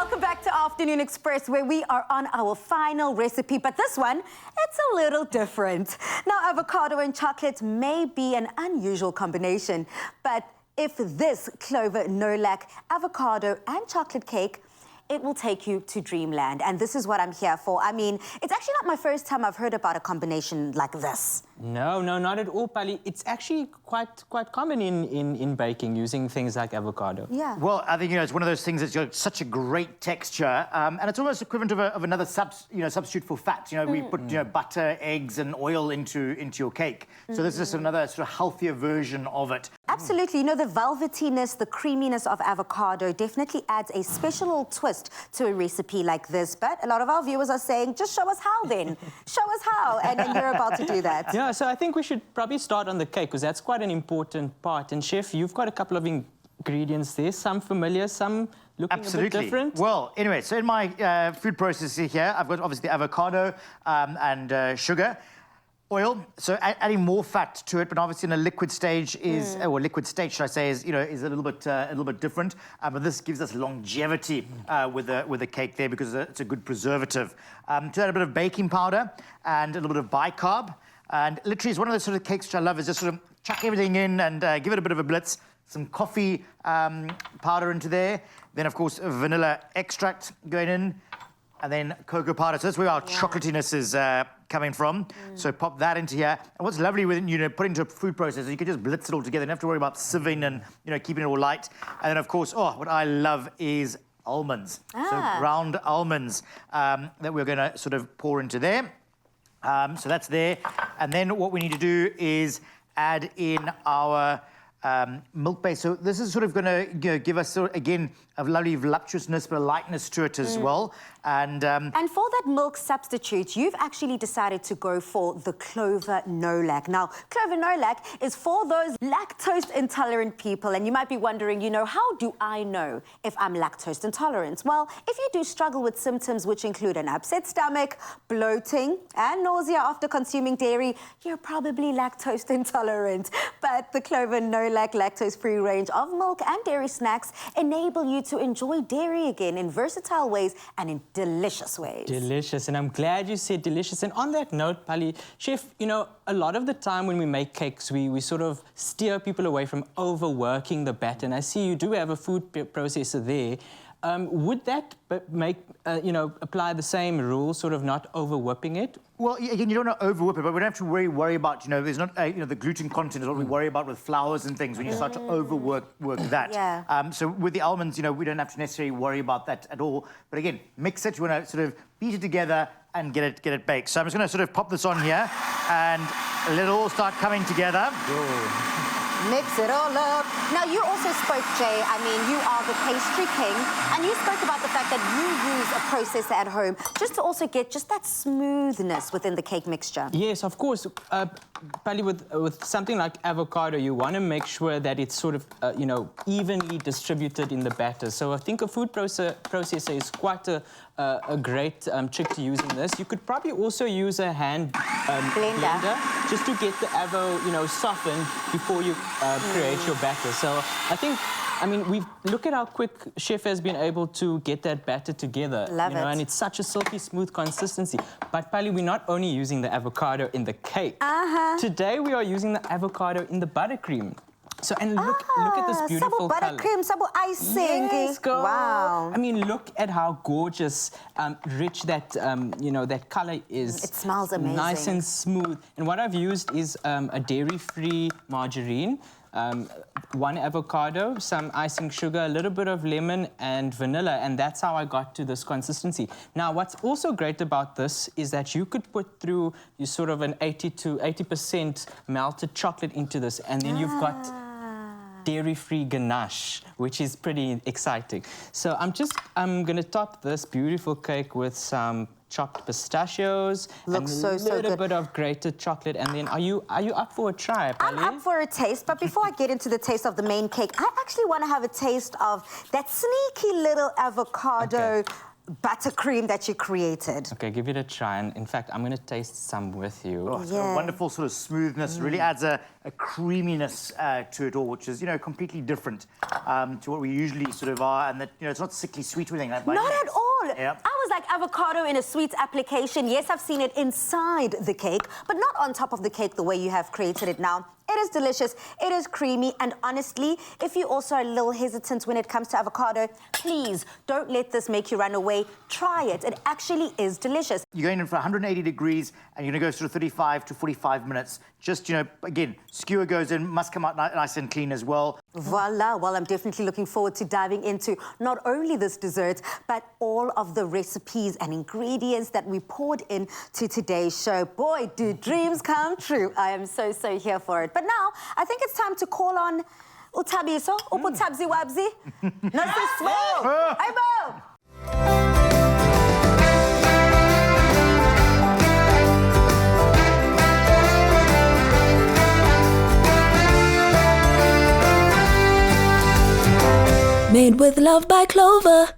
Welcome back to Afternoon Express, where we are on our final recipe, but this one, it's a little different. Now, avocado and chocolate may be an unusual combination, but if this Clover, Nolac, avocado and chocolate cake, it will take you to dreamland, and this is what I'm here for. I mean, it's actually not my first time I've heard about a combination like this. No, not at all, Pali. It's actually quite common in baking, using things like avocado. Yeah. Well, I think, it's one of those things that's got such a great texture, and it's almost equivalent of another substitute for fat. We put butter, eggs, and oil into your cake. So this is just another sort of healthier version of it. Absolutely. The velvetiness, the creaminess of avocado definitely adds a special little twist to a recipe like this. But a lot of our viewers are saying, just show us how then. Show us how. And you're about to do that. Yeah, so I think we should probably start on the cake, because that's quite an important part. And Chef, you've got a couple of ingredients there, some familiar, some looking a bit different. Well, anyway, so in my food processor here, I've got obviously avocado and sugar. Oil, so adding more fat to it, but obviously in a liquid stage is, or liquid state, should I say, is a little bit different. But this gives us longevity with the cake there, because it's a good preservative. To add a bit of baking powder and a little bit of bicarb, and literally it's one of those sort of cakes which I love, is just sort of chuck everything in and give it a bit of a blitz. Some coffee powder into there, then of course vanilla extract going in, and then cocoa powder. So that's where our chocolatiness is coming from. So pop that into here. And what's lovely with it, put into a food processor, you can just blitz it all together. You don't have to worry about sieving and keeping it all light. And then of course, what I love is almonds. So ground almonds that we're going to sort of pour into there. So that's there. And then what we need to do is add in our milk base. So this is sort of going to give us, again, a lovely voluptuousness, but a lightness to it as well. And for that milk substitute, you've actually decided to go for the Clover Nolac. Now, Clover Nolac is for those lactose intolerant people, and you might be wondering, how do I know if I'm lactose intolerant? Well, if you do struggle with symptoms which include an upset stomach, bloating, and nausea after consuming dairy, you're probably lactose intolerant. But the Clover Nolac lactose-free range of milk and dairy snacks enable you to enjoy dairy again in versatile ways and in delicious ways. Delicious, and I'm glad you said delicious. And on that note, Pali, Chef, a lot of the time when we make cakes, we sort of steer people away from overworking the batter. And I see you do have a food processor there. Would that make, apply the same rules, sort of not over-whipping it? Well, again, you don't want to over-whip it, but we don't have to worry about, there's not, the gluten content is what we worry about with flours and things when you start to overwork that. Yeah. So with the almonds, we don't have to necessarily worry about that at all. But again, mix it, you want to sort of beat it together and get it baked. So I'm just going to sort of pop this on here and let it all start coming together. Mix it all up. Now, you also spoke, Jay, you are the pastry king, and you spoke about the fact that you use a processor at home just to also get just that smoothness within the cake mixture. Yes, of course. Pali, with something like avocado, you want to make sure that it's sort of, evenly distributed in the batter. So I think a food processor is quite a great trick to using this. You could probably also use a hand blender just to get the avo, softened before you create your batter. So I think, look at how quick Chef has been able to get that batter together. Love it. And it's such a silky smooth consistency. But Pali, we're not only using the avocado in the cake. Today we are using the avocado in the buttercream. So, and look at this beautiful color. Buttercream, sabo icing. Yes, girl. Wow. Look at how gorgeous, rich that, that color is. It smells amazing. Nice and smooth. And what I've used is a dairy-free margarine, 1 avocado, some icing sugar, a little bit of lemon and vanilla, and that's how I got to this consistency. Now, what's also great about this is that you could put through sort of an 80% melted chocolate into this, and then you've got dairy-free ganache, which is pretty exciting. So I'm going to top this beautiful cake with some chopped pistachios, Looks and a so little good. bit of grated chocolate. And then, are you up for a try, Pali? I'm up for a taste, but before I get into the taste of the main cake, I actually want to have a taste of that sneaky little avocado buttercream that you created. Okay, give it a try. And in fact, I'm going to taste some with you. Oh, it's got a wonderful sort of smoothness. Really adds a creaminess to it all, which is, completely different to what we usually sort of are. And that, it's not sickly sweet or anything like that. Not at all. Yeah. I was like avocado in a sweets application. Yes, I've seen it inside the cake, but not on top of the cake the way you have created it now. It is delicious, it is creamy, and honestly, if you also are a little hesitant when it comes to avocado, please don't let this make you run away. Try it. It actually is delicious. You're going in for 180 degrees, and you're going to go sort of 35 to 45 minutes. Just, again, skewer goes in, must come out nice and clean as well. Voila. Well, I'm definitely looking forward to diving into not only this dessert, but all of the recipes and ingredients that we poured into today's show. Boy, do dreams come true. I am so here for it. But now, I think it's time to call on Utabiso, Uputabzi Wabzi. Aibo! Made with love by Clover.